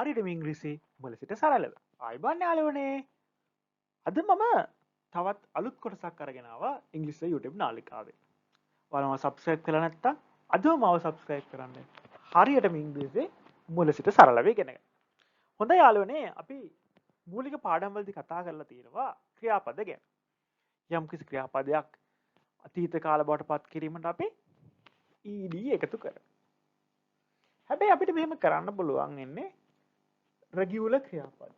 හරියටම ඉංග්‍රීසි මුල සිට සරලව. ආයිබෝන් යාළුවනේ. අද මම තවත් අලුත් කොටසක් අරගෙන ආවා ඉංග්‍රීසි YouTube නාලිකාවේ. ඔයාලම subscribe කරලා නැත්නම් අදම මාව subscribe කරන්න. හරියටම ඉංග්‍රීසි මුල සිට සරලව ඉගෙන ගන්න. හොඳයි යාළුවනේ, අපි මූලික පාඩම් වලදී කතා කරලා තියෙනවා ක්‍රියාපද ගැන. යම්කිසි ක්‍රියාපදයක් අතීත කාල බවට පත් කිරීමට අපි ed එකතු කරනවා. හැබැයි අපිට මෙහෙම කරන්න පුළුවන් ඉන්නේ රෙගියුලර් ක්‍රියාපද.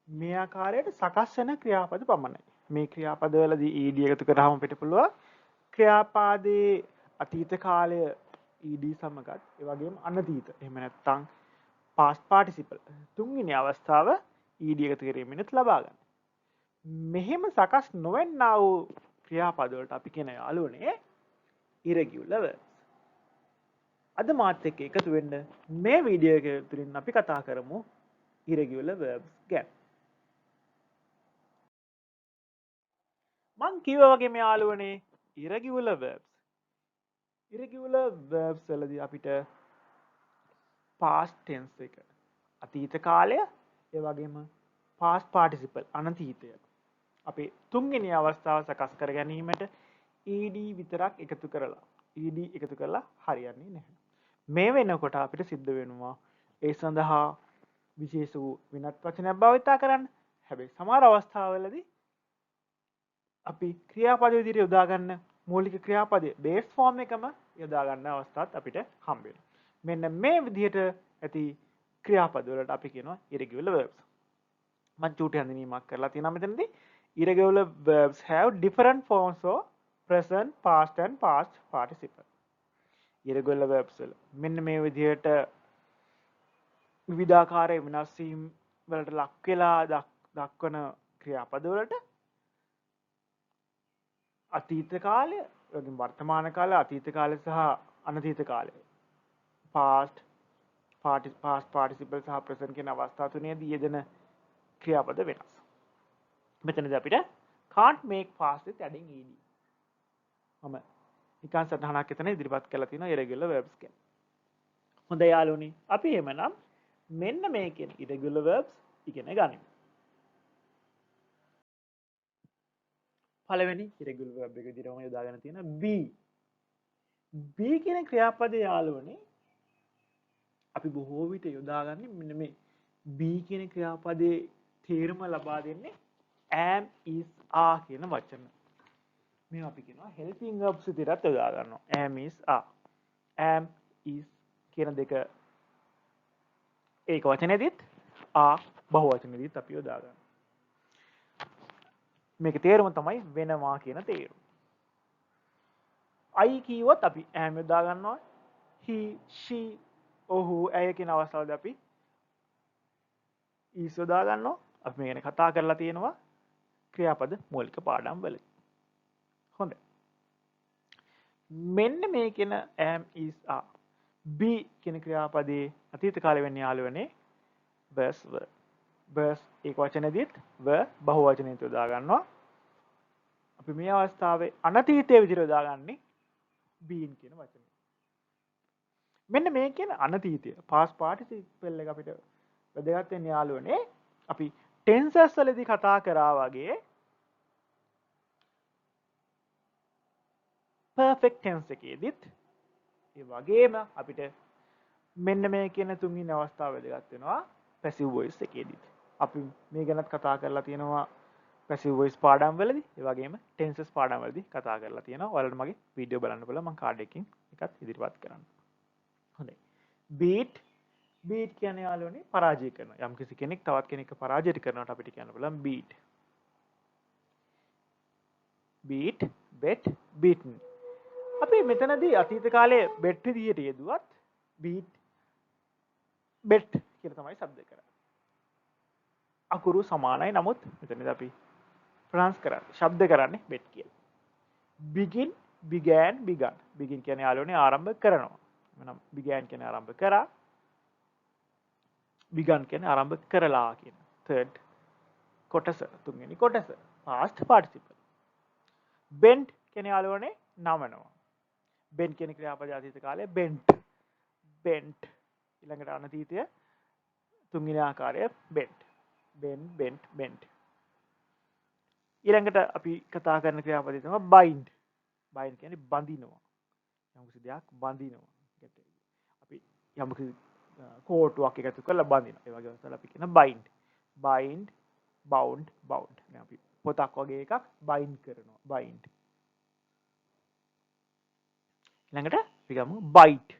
මේ ආකාරයට සකස් වෙන ක්‍රියාපද පමණයි. මේ ක්‍රියාපදවලදී ed එකතු කරාම අපිට පුළුවන් ක්‍රියාපදයේ අතීත කාලය ed සමගත් ඒ වගේම අනාතීත එහෙම නැත්නම් past participle තුන්වෙනි අවස්ථාව ed එකතු කිරීමෙන්ත් ලබා ගන්න. මෙහෙම සකස් නොවෙන්නා වූ ක්‍රියාපද වලට අපි කියන යාළුවනේ irregular verbs. අද මාත් එක්ක එකතු වෙන්න මේ වීඩියෝ එක තුලින් අපි කතා කරමු irregular verbs ගැන. මං කිව්වා වගේ මේ යාළුවනේ irregular verbs. irregular verbs වලදී අපිට past tense එක අතීත කාලය ඒ වගේම past participle අනාතීතය අපේ තුන්වෙනි අවස්ථාව සකස් කර ගැනීමට ed විතරක් එකතු කරලා හරියන්නේ නැහැ. මේ වෙනකොට අපිට සිද්ධ වෙනවා ඒ සඳහා විශේෂ වූ වෙනත් වචනයක් භාවිත කරන්න. හැබැයි සමහර අවස්ථාවලදී අපි ක්‍රියාපද විදිහට යොදා ගන්න මූලික ක්‍රියාපදයේ බේස් ෆෝම් එකම යොදා ගන්න අවස්ථාවත් අපිට හම්බ වෙනවා. මෙන්න මේ විදිහට ඇති ක්‍රියාපද වලට අපි කියනවා irregular verbs. මම චූටි හඳුනීමක් කරලා තියෙනවා මෙතනදී. Irregular verbs have different forms of present, past and past participle. irregular verbs වල මෙන්න මේ විදිහට විවිධාකාරයේ වෙනස් වීම් වලට ලක් වෙලා දක්වන ක්‍රියාපද වලට අතීත කාලය, වර්තමාන කාලය, අතීත කාලය සහ අනාතීත කාලය, past participle සහ present කියන අවස්ථා තුනේදී යෙදෙන ක්‍රියාපද වෙනස්. මෙතනදී අපිට can't make past with adding ed. මම නිකන් සටහනක් එතන ඉදිරිපත් කරලා තියෙනවා irregular verbs ගැන. හොඳයි යාළුවනි, අපි එමනම් මෙන්න මේ කියන irregular verbs ඉගෙන ගනිමු. පළවෙනි irregular verb එක විදිහටම යොදාගෙන තියෙන be. be කියන ක්‍රියාපදයේ යාළුවනේ අපි බොහෝ විට යොදාගන්නේ මෙන්න මේ be කියන ක්‍රියාපදයේ තේරුම ලබා දෙන්නේ am, is, are කියන වචන. මේ අපි කියනවා helping verbs විදිහට යොදා ගන්නවා. am, is, are. am, is කියන දෙක ඒක වචනේදීත් are බහු වචනේදීත් අපි යොදා ගන්නවා. මේක තේරුම තමයි වෙනවා කියන තේරුම. I කීවොත් අපි am යොදා ගන්නවා. he, she, ඔහු, ඇය කියන අවස්ථාවලදී අපි is යොදා ගන්නවා. අපි මේ ගැන කතා කරලා තියෙනවා ක්‍රියාපද මූලික පාඩම් වලදී. හොඳයි. මෙන්න මේ කියන am, is, are. be කියන ක්‍රියාපදයේ අතීත කාලේ වෙන්නේ යාළුවනේ was, were. was ඒක වචනේදීත් were බහු වචනේත් යොදා ගන්නවා. අපි මේ අවස්ථාවේ අනාතීතයේ විදිහට යොදාගන්නේ been කියන වචනේ. මෙන්න මේ කියන අනාතීතය past participle එක අපිට වැදගත් වෙන්නේ යාළුවනේ අපි tenses වලදී කතා කරා වගේ perfect tense එකේදීත් ඒ වගේම අපිට මෙන්න මේ කියන තුන්වෙනි අවස්ථාව වැදගත් වෙනවා passive voice එකේදීත්. අපි මේ ගැනත් කතා කරලා තියෙනවා passive voice පාඩම් වලදී, ඒ වගේම tenses පාඩම් වලදී කතා කරලා තියෙනවා. ඔයාලට මගේ වීඩියෝ බලන්න පුළුවන්, මම කාඩ් එකකින් එකක් ඉදිරිපත් කරන්න. හොඳයි. beat කියන්නේ යාළුවනේ පරාජය කරනවා. යම් කිසි කෙනෙක් තවත් කෙනෙක්ව පරාජය කරනවට අපිට කියන්න පුළුවන් beat. bet, beaten. අපි මෙතනදී අතීත කාලයේ bet විදියට යෙදුවත් beat, bet කියලා තමයි શબ્ද කරන්නේ. අකුරු සමානයි, නමුත් මෙතනදී අපි ප්‍රොනවුන්ස් කරන්නේ ශබ්ද කරන්නේ bet කියලා. begin, began, begun. begin කියන්නේ යාළුවනේ ආරම්භ කරනවා. එනම් began කියන්නේ ආරම්භ කරා. begun කියන්නේ ආරම්භ කරලා කියන. third කොටස, තුන්වෙනි කොටස. past participle. bent කියන්නේ යාළුවනේ නමනවා. bent කියන ක්‍රියාපදයේ අතීත කාලයේ bent. ඊළඟට අනාතීතය තුන්වෙනි ආකාරය bend. bend. ඊළඟට අපි කතා කරන ක්‍රියාපදේ තමයි bind. bind කියන්නේ බඳිනවා. යම්කිසි දෙයක් බඳිනවා. අපි යම්කිසි කෝටුවක් එකතු කරලා බඳිනවා. ඒ වගේ අවස්ථාවල අපි කියන bind. bind, bound. දැන් අපි පොතක් වගේ එකක් bind කරනවා. bind. ඊළඟට අපි ගමු bite.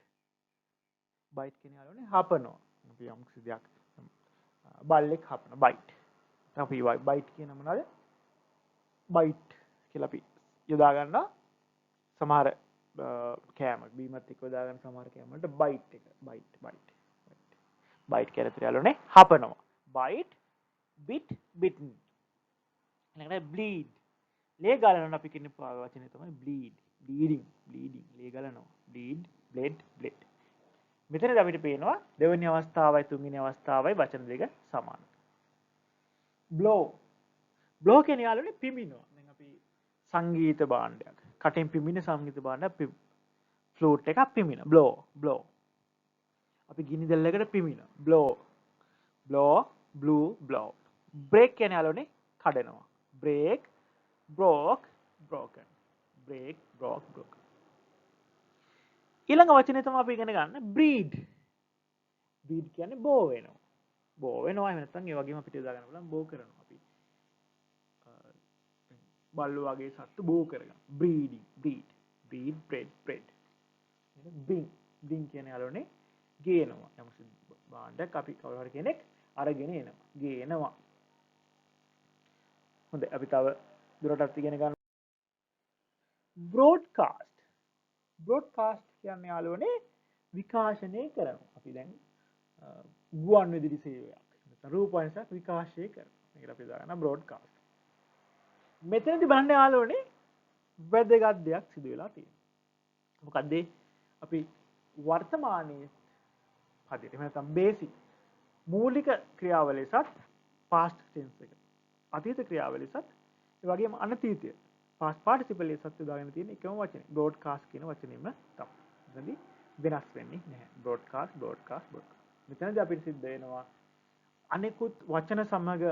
bite කියන්නේ යාළුවනේ හපනවා. අපි යම්කිසි දෙයක් බල්ලෙක් හපන bite. අපි bite කියන මොනවාද? bite කියලා අපි යොදා ගන්නවා. සමහර කෑමක් බීමත් එක්ක යොදා ගන්න සමහර කෑම වලට bite එක bite කියන තේ යාළුවනේ හපනවා. bite, bitten. ඊළඟට bleed. ලේ ගලනවා අපි කියන වචනේ තමයි bleed. bleeding ලේ ගලනවා. bled. මෙතනදී අපිට පේනවා දෙවෙනි අවස්ථාවයි තුන්වෙනි අවස්ථාවයි වචන දෙක සමානයි. blow කියන්නේ යාළුවනේ පිමිනවා. දැන් අපි සංගීත භාණ්ඩයක් කටින් පිමින සංගීත භාණ්ඩයක් ෆ්ලූට් එකක් පිමින blow. අපි ගිනි දැල්ලකට පිමින blow. blow. break කියන්නේ යාළුවනේ කඩනවා. break, broken. ඊළඟ වචනේ තමයි අපි ඉගෙන ගන්න breed. breed කියන්නේ බෝ වෙනවා. එහෙම නැත්නම් ඒ වගේම අපිට යොදා ගන්න පුළුවන් බෝ කරනවා. අපි බල්ලෝ වගේ සත්තු බෝ කරගන්න. breed. breed. bring කියන්නේ යාළුවනේ ගේනවා. යම්කිසි භාණ්ඩයක් අපි කවුරු හරි කෙනෙක් අරගෙන එනවා. ගේනවා. හොඳයි අපි තව දුරටත් ඉගෙන ගන්න. broadcast කියන්නේ යාළුවනේ විකාශනය කරනවා. අපි දැන් ගුවන් විදුලි සේවයක් නැත්නම් රූපවාහිනියක් විකාශය කරනවා. මේකට අපි දානවා broadcast. මෙතනදී බලන්න යාළුවනේ වැදගත් දෙයක් සිදු වෙලා තියෙනවා. මොකද අපි වර්තමානයේ පදයට එහෙම නැත්නම් බේසික් මූලික ක්‍රියාවලියසත් past tense එක. අතීත ක්‍රියාවලියසත් ඒ වගේම අනාතීතය past participle එකත් දාගෙන තියෙන එකම වචනේ broadcast කියන වචනේම තමයි. එතනදී වෙනස් වෙන්නේ නැහැ. broadcast. මෙතනදී අපිට සිද්ධ වෙනවා අනිකුත් වචන සමග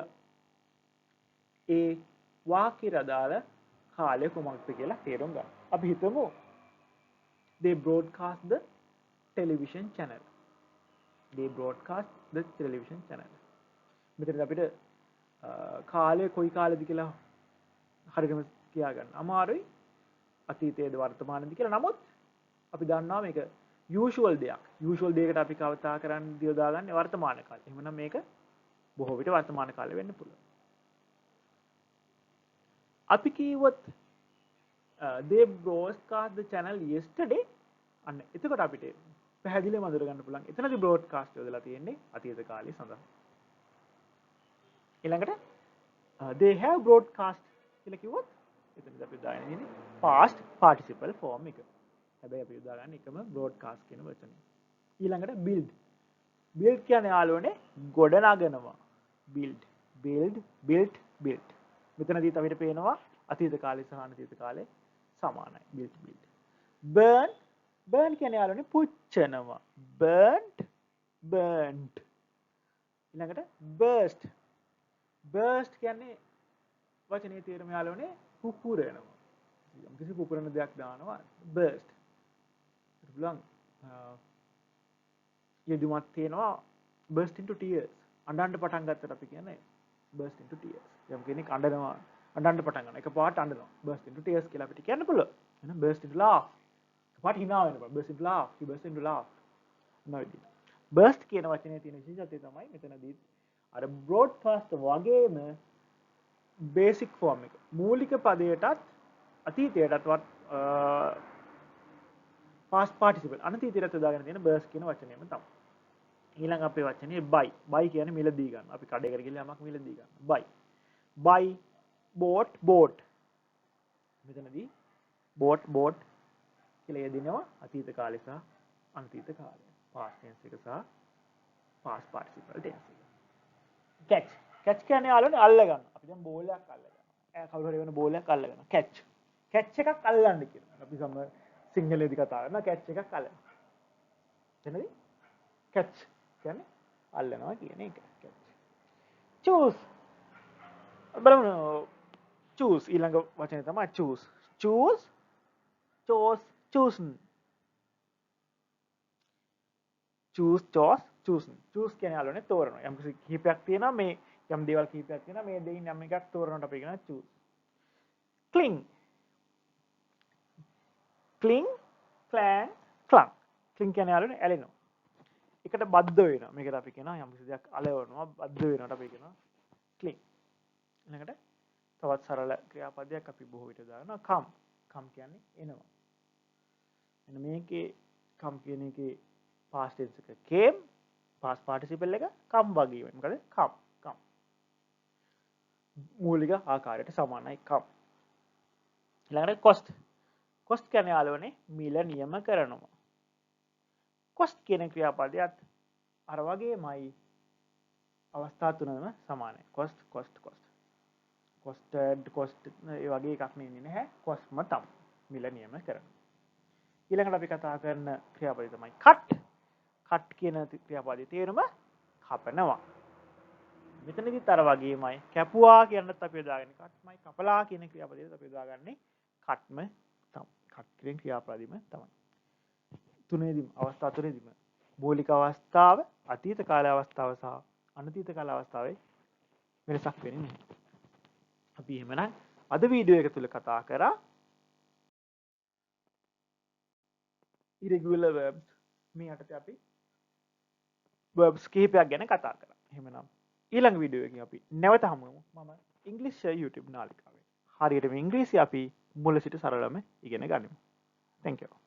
ඒ වාක්‍ය රදාල කාලය කොමක්ද කියලා තේරුම් ගන්න. අපි හිතමු they broadcast the television channel. මෙතනදී අපිට කාලය කොයි කාලෙද කියලා හරියටම කියා ගන්න අමාරුයි. අතීතයේද වර්තමානයේද කියලා. නමුත් අපි දන්නවා මේක usual දෙයක්. usual දෙයකට අපි කවතා කරන්න යොදාගන්නේ වර්තමාන කාලේ. එහෙමනම් මේක බොහෝ විට වර්තමාන කාලේ වෙන්න පුළුවන්. අපි කිව්වොත් they broadcast the channel yesterday. අන්න එතකොට අපිට පැහැදිලිවම අඳුර ගන්න පුළුවන්. එතනදී broadcast යොදලා තියෙන්නේ අතීත කාලේ සඳහා. ඊළඟට they have broadcast කියලා කිව්වොත් එතනදී අපි දාගෙන ඉන්නේ past participle form එක. හැබැයි අපි යොදාගන්නේ එකම broadcast කියන වචනේ. ඊළඟට build කියන්නේ යාළුවනේ ගොඩනගනවා. built. මෙතනදීත් අපිට පේනවා අතීත කාලේ සහ අනාගත කාලේ සමානයි. built. burn කියන්නේ යාළුවනේ පුච්චනවා. burnt. ඊළඟට burst කියන්නේ වචනේ තේරුම යාළුවනේ පුපුරනවා. කිසි පුපුරන දෙයක් දානවා burst. පුළුවන් යෙදුමක් තියෙනවා burst into tears. අඬන්න පටන් ගත්තට අපි කියන්නේ burst into tears. යම් කෙනෙක් අඬන්න පටන් ගන්නවා. එකපාරට අඬනවා. burst into tears කියලා අපිට කියන්න පුළුවන්. එහෙනම් burst into laugh. එකපාරට hina වෙනවා. burst into laugh. burst කියන වචනේ තියෙන විශේෂත්වය තමයි මෙතනදී අර broadcast වගේම basic form එක. මූලික පදයටත් අතීතයටත් past participle අනාතීතයට යොදාගෙන තියෙන burst කියන වචනයම තමයි. ඊළඟ අපේ වචනේ buy. buy කියන්නේ මිලදී ගන්න. අපි කඩේකට ගිහලා යමක් මිලදී ගන්න. buy boat. මෙතනදී boat කියලා යෙදෙනවා අතීත කාලේ සහ අනාතීත කාලේ. past tense එක සහ past participle tense එක. catch කියන්නේ යාළුවනේ අල්ල ගන්න. අපි දැන් බෝලයක් අල්ල ගන්නවා. කවුරු හරි වෙන බෝලයක් අල්ල ගන්නවා. catch එකක් අල්ලන්න කියනවා. අපි සිංහලෙදි කතා කරනවා catch එකක් අල්ලන්න. එතනදී catch කියන්නේ අල්ලනවා කියන එක. choose බලමු choose ඊළඟ වචනේ තමයි choose. choose chose chosen choose chose chosen choose කියන්නේ යාළුවනේ තෝරනවා. යම් කිසි කිහිපයක් තියෙනවා මේ යම් දේවල් කිහිපයක් තියෙනවා මේ දෙයින් යම් එකක් තෝරනට අපි කියනවා choose. cling cling clang clang cling කියන්නේ යාළුවනේ ඇලෙනවා. එකට බද්ධ වෙනවා. මේකට අපි කියනවා යම් කිසි දෙයක් අලවනවා බද්ධ වෙනවට අපි කියනවා cling. ඊළඟට තවත් සරල ක්‍රියාපදයක් අපි බොහෝ විට දානවා come. come කියන්නේ එනවා. මෙන්න මේකේ come කියන එකේ past tense එක came past participle එක come වගේ වෙයි. මොකද come come මූලික ආකාරයට සමානයි come. ඊළඟට cost cost කියන්නේ යාළුවනේ මිල නියම කරනවා. cost කියන ක්‍රියාපදයට අර වගේමයි අවස්ථා තුනම සමානයි. cost cost cost costed cost ඒ වගේ එකක් නෙන්නේ නැහැ. costම තමයි මිල නියම කරනවා. ඊළඟට අපි කතා කරන ක්‍රියාපදය තමයි cut. cut කියන ක්‍රියාපදයේ තේරුම කපනවා. මෙතනදිත් අර වගේමයි කැපුවා කියනත් අපි යොදාගන්නේ cutමයි කපලා කියන ක්‍රියාපදයට අපි යොදාගන්නේ cutම තමයි. cut කියන ක්‍රියාපදෙම තමයි. තුනේදීම අවස්ථා තුනේදීම මූලික අවස්ථාව, අතීත කාල අවස්ථාව සහ අනාගත කාල අවස්ථාවේ වෙනසක් වෙන්නේ නැහැ. අපි එහෙමනම් අද වීඩියෝ එක තුල කතා කරා irregular verbs මේ යටතේ අපි verbs කිහිපයක් ගැන කතා කරා. එහෙමනම් ඊළඟ වීඩියෝ එකකින් අපි නැවත හමු වෙමු. මම ඉංග්‍රීසි YouTube නාලිකාවෙන්. හරියටම ඉංග්‍රීසි අපි මුල සිට සරලම ඉගෙන ගනිමු. Thank you.